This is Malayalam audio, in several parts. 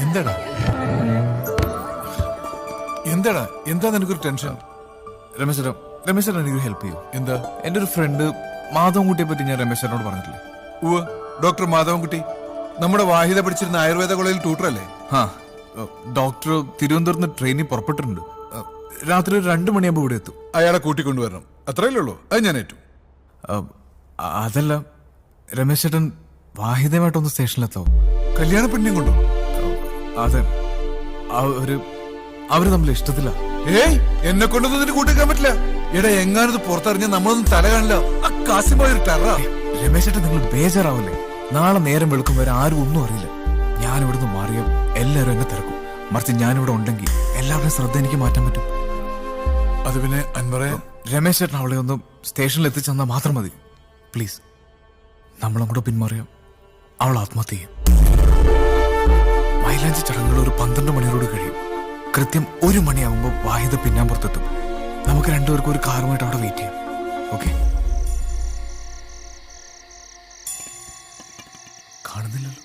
എന്താടാ എന്താടാ എന്താ നിനക്കൊരു ടെൻഷൻ? രമേശേട്ടാ, രമേശേട്ടൻ എനിക്ക് ഹെൽപ്പ് ചെയ്യൂ. എന്താ? എന്റെ ഒരു ഫ്രണ്ട് മാധവൻകുട്ടിയെ പറ്റി ഞാൻ രമേശേട്ടനോട് പറഞ്ഞിട്ടില്ലേ? ഉവ്വ്, ഡോക്ടർ മാധവൻകുട്ടി നമ്മുടെ വാഹിദ പഠിച്ചിരുന്ന ആയുർവേദ കോളേജിൽ ട്യൂട്ടറല്ലേ? ആ, ഡോക്ടർ തിരുവനന്തപുരത്ത് നിന്ന് ട്രെയിനിൽ പുറപ്പെട്ടിട്ടുണ്ട്. രാത്രി ഒരു 2 മണിയാകുമ്പോൾ ഇവിടെ എത്തും. അയാളെ കൂട്ടിക്കൊണ്ടുവരണം, അത്രയല്ലേ ഉള്ളൂ. അത് ഞാൻ ഏറ്റു. അതല്ല, രമേശേട്ടൻ വാഹിദയുമായിട്ടൊന്ന് സ്റ്റേഷനിലെത്താവോ? കല്യാണ പെണ്ണിയും കൊണ്ടോ? അതെ, അവര് തമ്മിൽ ഇഷ്ടത്തില്ല. ഏയ്, എന്നെ കൊണ്ടൊന്നും ഇതിന് കൂട്ടിക്കാൻ പറ്റില്ല. എടാ, എങ്ങാനത് പുറത്തറിഞ്ഞ നമ്മളൊന്നും തല കാണില്ല. ആ കാസിമായ ഒരു ടെറ. രമേശേട്ടൻ നിങ്ങൾ ബേജാറാവില്ലേ? നാളെ നേരം വെളുക്കും വരെ ആരും ഒന്നും അറിയില്ല. ഞാൻ ഇവിടുന്ന് മാറിയ എല്ലാവരും എന്നെ തിരക്കും. മറിച്ച് ഞാനിവിടെ ഉണ്ടെങ്കിൽ എല്ലാവരുടെയും ശ്രദ്ധ എനിക്ക് മാറ്റാൻ പറ്റും. അത് പിന്നെ അൻവറെ, രമേശേട്ടൻ അവളെ ഒന്ന് സ്റ്റേഷനിൽ എത്തിച്ചെന്നാൽ മാത്രം മതി. പ്ലീസ്, നമ്മളും കൂടെ പിന്മാറിയാം അവൾ ആത്മഹത്യ ചെയ്യും. മൈലാഞ്ചി ചടങ്ങുകൾ ഒരു 12 മണിയോട് കഴിയും. കൃത്യം 1 മണിയാകുമ്പോൾ വാഹിദ പിന്നാമ്പുറത്തെത്തും. നമുക്ക് രണ്ടുപേർക്കും ഒരു കാറുമായിട്ട് അവിടെ വെയിറ്റ് ചെയ്യാം. ഓക്കെ? കാണുന്നില്ലല്ലോ.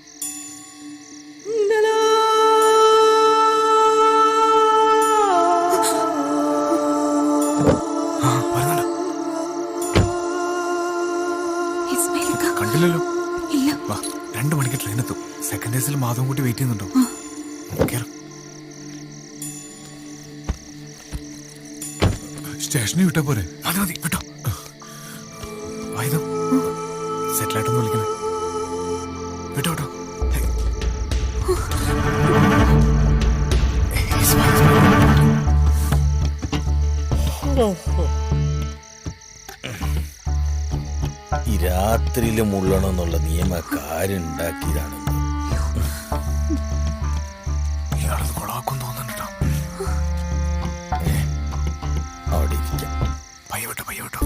കണ്ടില്ലല്ലോ. 2 മണിക്ക് ട്രെയിൻ എത്തും. സെക്കൻഡ് ഏസിൽ മാധവൻകുട്ടി വെയിറ്റ് ചെയ്യുന്നുണ്ടോ? കേറും. സ്റ്റേഷനിൽ വിട്ടാ പോരെ? മതി മതി, വിട്ടോ. വാഹിദ, സെറ്റിലായിട്ടൊന്ന് വിളിക്കണേ. വിട്ടോ വിട്ടോ. ഈ രാത്രിയില് മുള്ളണമെന്നുള്ള നിയമക്കാരുണ്ടാക്കിയതാണ്. ഇയാളത് കൊളാക്കും തോന്നുന്നുണ്ടോ? അവിടെ ഇരിക്കാം. പയ്യ വിട്ടോ.